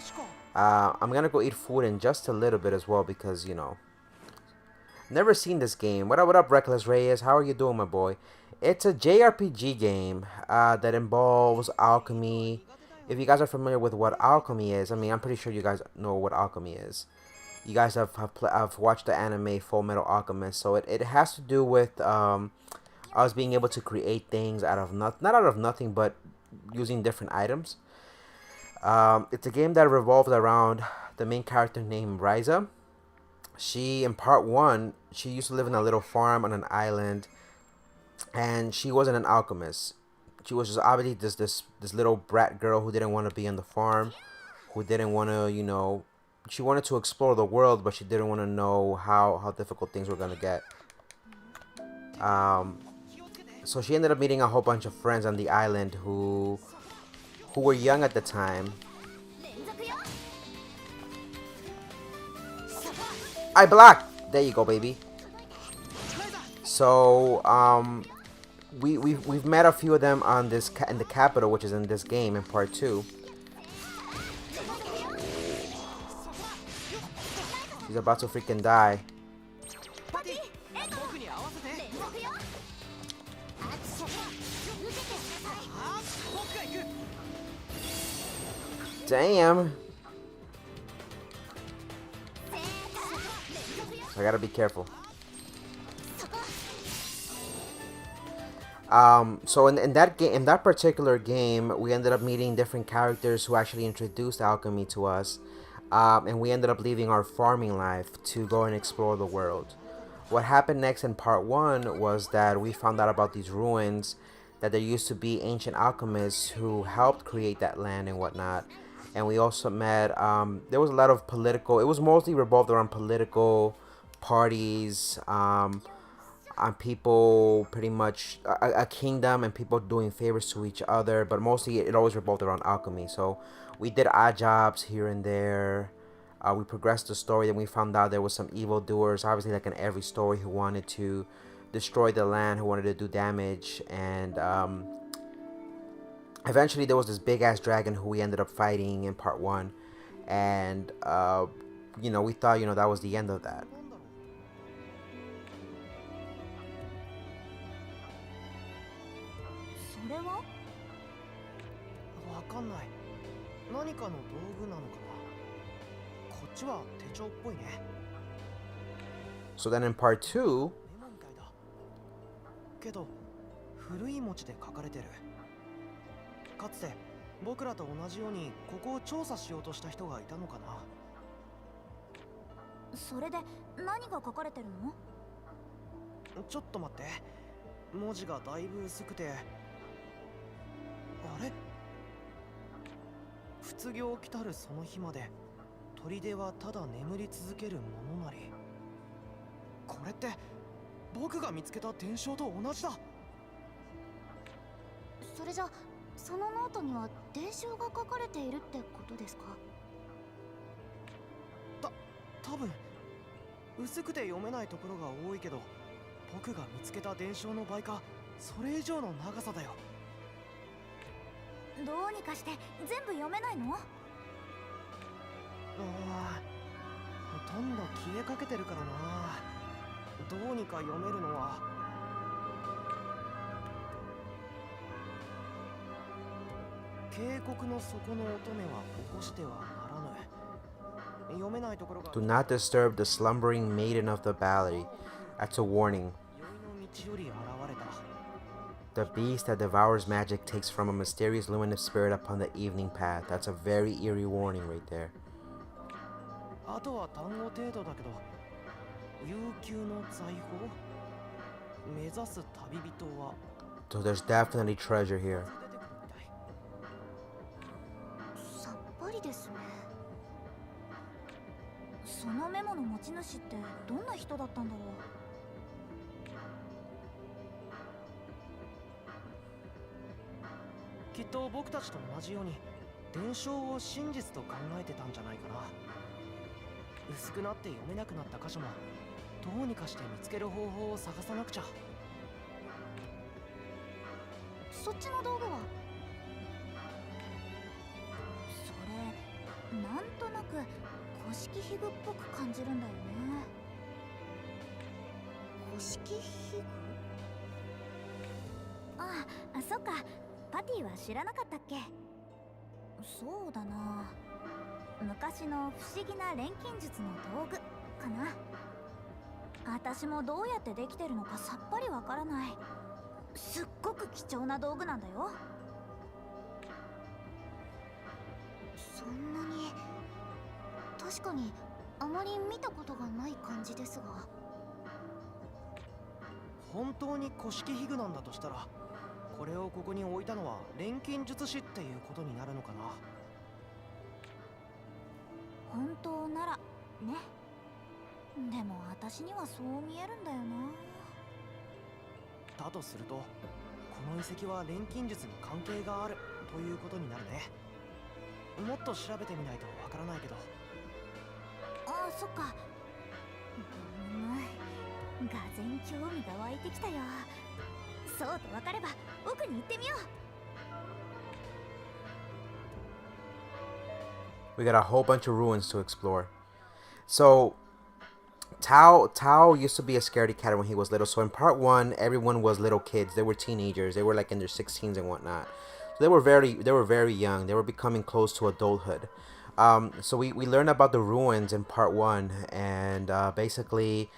I'm gonna go eat food in just a little bit as well because, you know, never seen this game. What up, Reckless Reyes? How are you doing, my boy? It's a JRPG game that involves alchemy. If you guys are familiar with what alchemy is, I mean, I'm pretty sure you guys know what alchemy is. You guys have watched the anime Full Metal Alchemist, so it has to do with us being able to create things out of not out of nothing, but using different items. It's a game that revolves around the main character named Ryza. She, in part 1, she used to live in a little farm on an island, and she wasn't an alchemist. She was just obviously this little brat girl who didn't want to be on the farm, who didn't want to, you know, she wanted to explore the world, but she didn't want to know how difficult things were gonna get. So she ended up meeting a whole bunch of friends on the island who were young at the time. I blocked. There you go, baby. So we've met a few of them on this in the capital, which is in this game in part 2. She's about to freaking die. Damn. So I gotta be careful. So in that game, in that particular game, we ended up meeting different characters who actually introduced alchemy to us, and we ended up leaving our farming life to go and explore the world. What happened next in part 1 was that we found out about these ruins, that there used to be ancient alchemists who helped create that land and whatnot. And we also met, there was a lot of political, it was mostly revolved around political parties, on people pretty much, a kingdom and people doing favors to each other, but mostly it always revolved around alchemy. So we did odd jobs here and there. We progressed the story, and we found out there was some evildoers, obviously like in every story, who wanted to destroy the land, who wanted to do damage, and eventually there was this big ass dragon who we ended up fighting in part 1, and you know, we thought, you know, that was the end of that. それは？わかんない。何かの道具なのかな。こっちは手帳っぽいね。So then in part 2, メモみたいだ。けど古い文字で書かれてる。かつて僕らと同じようにここを調査しようとした人がいたのかな。それで何が書かれてるの？ちょっと待って、文字がだいぶ薄くて。あれ、卒業来たるその日まで砦はただ眠り続けるものなり。これって僕が見つけた伝承と同じだ。それじゃそのノートには伝承が書かれているってことですか？多分薄くて読めないところが多いけど、僕が見つけた伝承の倍かそれ以上の長さだよ。どうにかして全部読めないの？ほとんど消えかけてるからな。どうにか読めるのは渓谷の底の乙女は起こしてはならぬ。読めないところが Do not disturb the slumbering maiden of the valley. That's a warning. 宵の道より現れた。 The beast that devours magic takes from a mysterious luminous spirit upon the evening path. That's a very eerie warning right there. あとは単語程度だけど、悠久の財宝、目指す旅人は So there's definitely treasure here. 出てくるみたい。さっぱりですね。そのメモの持ち主ってどんな人だったんだろう？きっと僕たちと同じように伝承を真実と考えてたんじゃないかな。薄くなって読めなくなった箇所もどうにかして見つける方法を探さなくちゃ。そっちの道具は？それなんとなく古式皮具っぽく感じるんだよね。古式皮具？ああ、そっか。パティは知らなかったっけ？そうだな、昔の不思議な錬金術の道具かな。私もどうやってできてるのかさっぱりわからない。すっごく貴重な道具なんだよ。そんなに。確かにあまり見たことがない感じですが。本当に古式皮具なんだとしたら、これをここに置いたのは錬金術師っていうことになるのかな。本当ならね。でも私にはそう見えるんだよな。だとするとこの遺跡は錬金術に関係があるということになるね。もっと調べてみないとわからないけど。ああ、そっか。がぜん興味が湧いてきたよ。そうと分かれば奥に行ってみよう。 We got a whole bunch of ruins to explore. So Tao used to be a scaredy cat when he was little. So in part 1, everyone was little kids. They were teenagers. They were like in their 16s and whatnot. So they were very young. They were becoming close to adulthood. So we learned about the ruins in part 1, and basically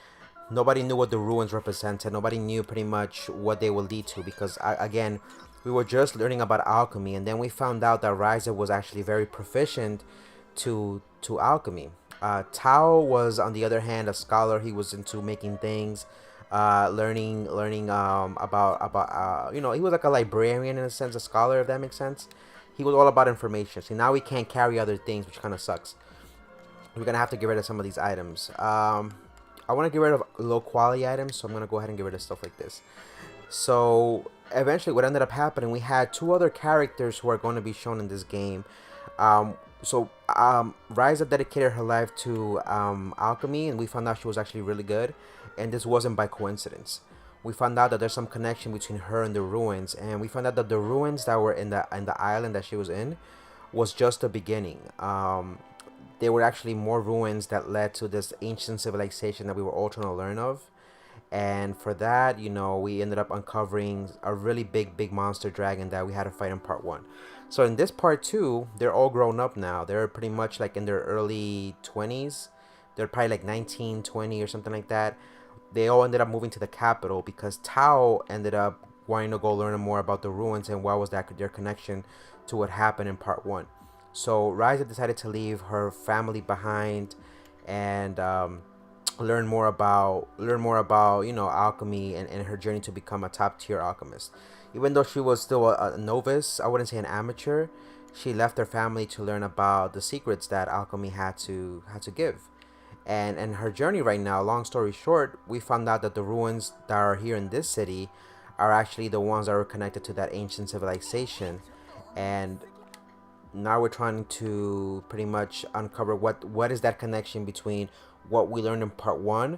nobody knew what the ruins represented. Nobody knew pretty much what they would lead to, because again, we were just learning about alchemy, and then we found out that Ryza was actually very proficient to alchemy. Tao was, on the other hand, a scholar. He was into making things, learning about he was like a librarian in a sense, a scholar, if that makes sense. He was all about information. See, now we can't carry other things, which kind of sucks. We're gonna have to get rid of some of these items. I want to get rid of low quality items, so I'm gonna go ahead and get rid of stuff like this. So eventually what ended up happening, we had 2 other characters who are going to be shown in this game. Ryza dedicated her life to alchemy, and we found out she was actually really good, and this wasn't by coincidence. We found out that there's some connection between her and the ruins, and we found out that the ruins that were in the island that she was in was just the beginning. There were actually more ruins that led to this ancient civilization that we were all trying to learn of. And for that, we ended up uncovering a really big monster dragon that we had to fight in part 1. So in this part 2, they're all grown up now. They're pretty much like in their early 20s. They're probably like 19, 20 or something like that. They all ended up moving to the capital because Tao ended up wanting to go learn more about the ruins and what was their connection to what happened in part 1. So Ryza decided to leave her family behind and learn more about alchemy and her journey to become a top tier alchemist. Even though she was still a novice, I wouldn't say an amateur, she left her family to learn about the secrets that alchemy had to give. And her journey right now, long story short, we found out that the ruins that are here in this city are actually the ones that were connected to that ancient civilization. And now we're trying to pretty much uncover what is that connection between what we learned in part 1,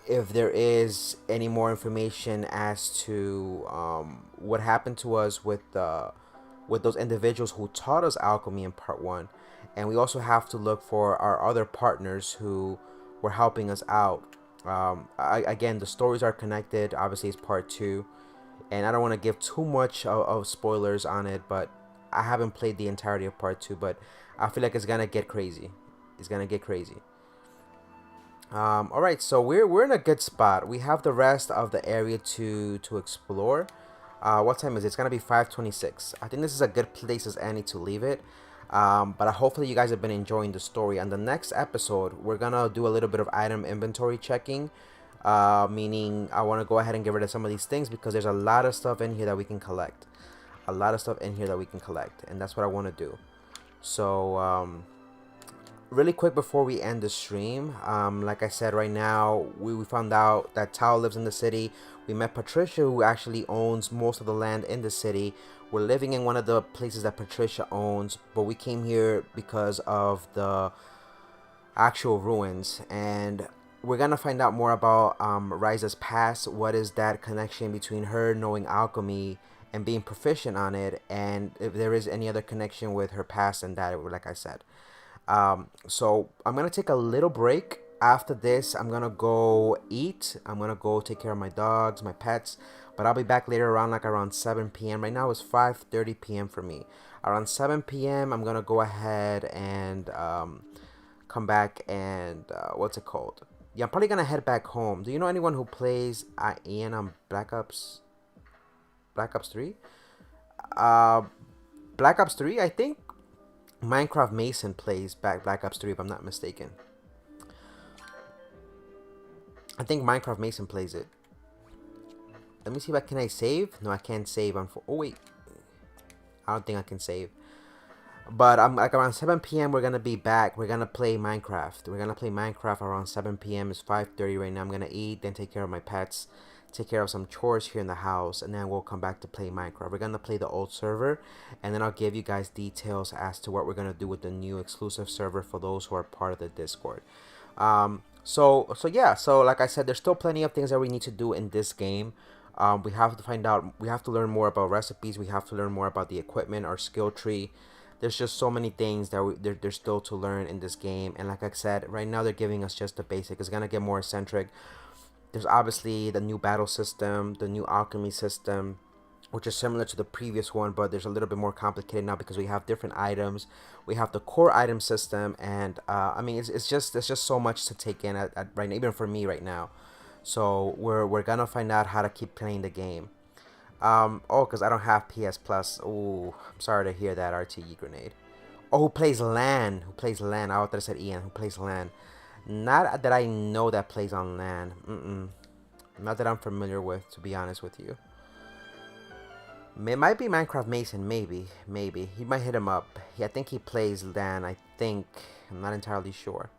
if there is any more information as to what happened to us with those individuals who taught us alchemy in part 1. And we also have to look for our other partners who were helping us out. Again, the stories are connected. Obviously, it's part 2, and I don't want to give too much of spoilers on it, but I haven't played the entirety of part 2, but I feel like it's gonna get crazy. It's gonna get crazy. All right, so we're in a good spot. We have the rest of the area to explore. What time is it? It's gonna be 5:26. I think this is a good place as any to leave it. But hopefully you guys have been enjoying the story. On the next episode, we're gonna do a little bit of item inventory checking, meaning I want to go ahead and get rid of some of these things because there's a lot of stuff in here that we can collect. A lot of stuff in here that we can collect, and that's what I want to do. So really quick before we end the stream, like I said, right now we found out that Tao lives in the city. We met Patricia, who actually owns most of the land in the city. We're living in one of the places that Patricia owns, but we came here because of the actual ruins, and we're gonna find out more about Ryza's past. What is that connection between her knowing alchemy and being proficient on it, and if there is any other connection with her past and that, like I said. So I'm gonna take a little break. After this, I'm gonna go eat. I'm gonna go take care of my dogs, my pets, but I'll be back later around 7 p.m. Right now it's 5:30 p.m. for me. Around 7 p.m. I'm gonna go ahead and come back and what's it called? Yeah, I'm probably gonna head back home. Do you know anyone who plays Ian on Black Ops 3? Black Ops 3, I think Minecraft Mason plays Black Ops 3, if I'm not mistaken. I think Minecraft Mason plays it. Let me see if can I save? No, I can't save. Oh wait, I don't think I can save. But I'm like around 7 p.m. we're gonna be back. We're gonna play Minecraft. We're gonna play Minecraft around 7 p.m. It's 5:30 right now. I'm gonna eat, then take care of my pets, take care of some chores here in the house, and then we'll come back to play Minecraft. We're gonna play the old server, and then I'll give you guys details as to what we're gonna do with the new exclusive server for those who are part of the Discord. So yeah, so like I said, there's still plenty of things that we need to do in this game. We have to find out, we have to learn more about recipes, we have to learn more about the equipment, our skill tree. There's just so many things that there's still to learn in this game. And like I said, right now they're giving us just the basic. It's gonna get more eccentric. There's obviously the new battle system, the new alchemy system, which is similar to the previous one, but there's a little bit more complicated now because we have different items. We have the core item system, and I mean, it's just so much to take in at right now, even for me right now. So we're gonna find out how to keep playing the game. Oh, because I don't have PS Plus. Ooh, I'm sorry to hear that, RTE Grenade. Oh, who plays LAN? Who plays LAN? I thought I said Ian. Who plays LAN? Not that I know that plays on LAN. Not that I'm familiar with, to be honest with you. It might be Minecraft Mason, maybe. He might hit him up. I think he plays LAN, I think. I'm not entirely sure.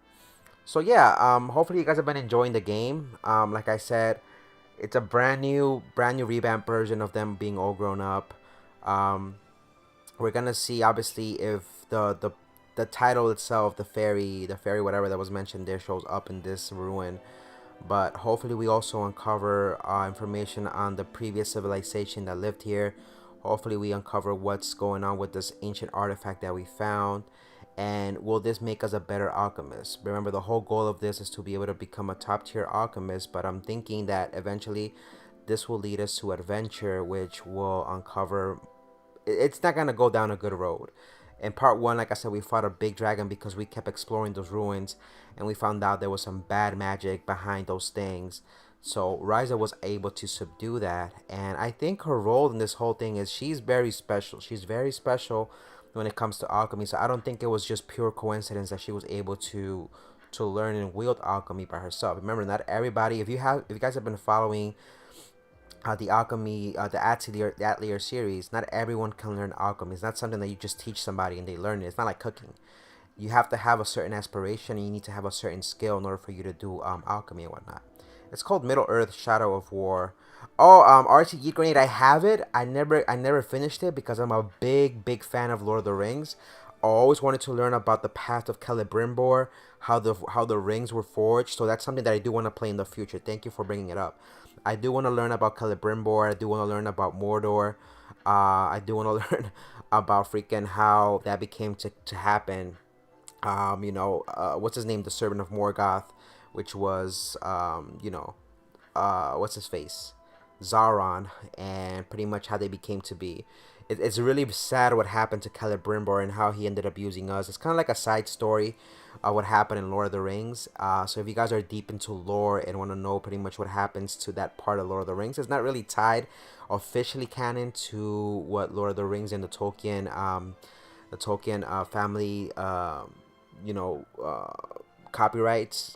So yeah, hopefully you guys have been enjoying the game. Like I said, it's a brand new revamped version of them being all grown up. We're gonna see obviously if the title itself, the fairy whatever that was mentioned there, shows up in this ruin. But hopefully we also uncover information on the previous civilization that lived here. Hopefully we uncover what's going on with this ancient artifact that we found. And will this make us a better alchemist? Remember, the whole goal of this is to be able to become a top tier alchemist, but I'm thinking that eventually this will lead us to adventure, which will uncover... It's not going to go down a good road. In part 1, like I said, we fought a big dragon because we kept exploring those ruins, and we found out there was some bad magic behind those things. So Ryza was able to subdue that, and I think her role in this whole thing is she's very special. She's very special when it comes to alchemy. So I don't think it was just pure coincidence that she was able to learn and wield alchemy by herself. Remember, not everybody. If you guys have been following the alchemy, the Atelier series, not everyone can learn alchemy. It's not something that you just teach somebody and they learn it. It's not like cooking. You have to have a certain aspiration and you need to have a certain skill in order for you to do alchemy and whatnot. It's called Middle Earth: Shadow of War. Oh, RT Geek Grenade, I have it. I never finished it because I'm a big fan of Lord of the Rings. I always wanted to learn about the path of Celebrimbor, how the rings were forged. So that's something that I do want to play in the future. Thank you for bringing it up. I do want to learn about Celebrimbor. I do want to learn about Mordor. I do want to learn about freaking how that became to happen. What's his name? The Servant of Morgoth, which was, what's his face? Sauron, and pretty much how they became to be. It's really sad what happened to Celebrimbor and how he ended up using us. It's kind of like a side story of what happened in Lord of the Rings. So if you guys are deep into lore and want to know pretty much what happens to that part of Lord of the Rings, it's not really tied officially canon to what Lord of the Rings and the Tolkien family, copyright.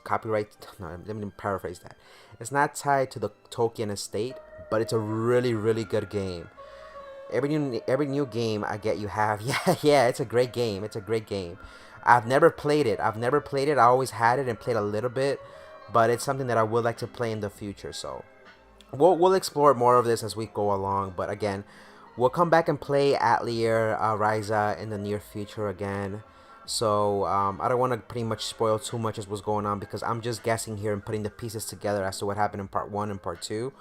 No, let me paraphrase that. It's not tied to the Tolkien estate, but it's a really good game. Every new game I get, you have yeah, it's a great game. It's a great game. I've never played it. I always had it and played a little bit, but it's something that I would like to play in the future. So we'll explore more of this as we go along. But again, we'll come back and play Atelier Ryza in the near future again. So I don't want to pretty much spoil too much as what's going on because I'm just guessing here and putting the pieces together as to what happened in part 1 and part 2.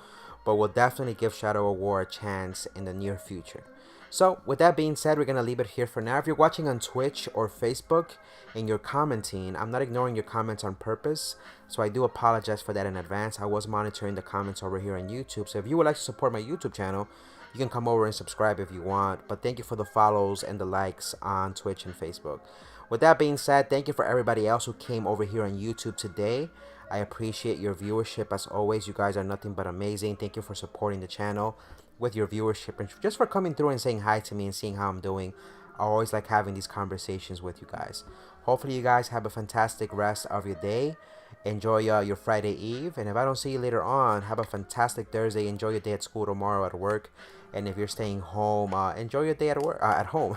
But we'll definitely give Shadow of War a chance in the near future. So with that being said, we're going to leave it here for now. If you're watching on Twitch or Facebook and you're commenting, I'm not ignoring your comments on purpose. So I do apologize for that in advance. I was monitoring the comments over here on YouTube. So if you would like to support my YouTube channel, you can come over and subscribe if you want. But thank you for the follows and the likes on Twitch and Facebook. With that being said, thank you for everybody else who came over here on YouTube today. I appreciate your viewership as always. You guys are nothing but amazing. Thank you for supporting the channel with your viewership and just for coming through and saying hi to me and seeing how I'm doing. I always like having these conversations with you guys. Hopefully you guys have a fantastic rest of your day. Enjoy your Friday Eve. And if I don't see you later on, have a fantastic Thursday. Enjoy your day at school tomorrow, at work. And if you're staying home, enjoy your day at work, at home.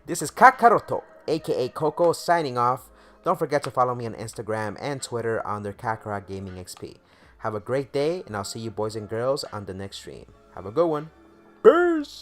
This is Kakaroto, aka Coco, signing off. Don't forget to follow me on Instagram and Twitter under Kakarot Gaming XP. Have a great day, and I'll see you boys and girls on the next stream. Have a good one. Peace!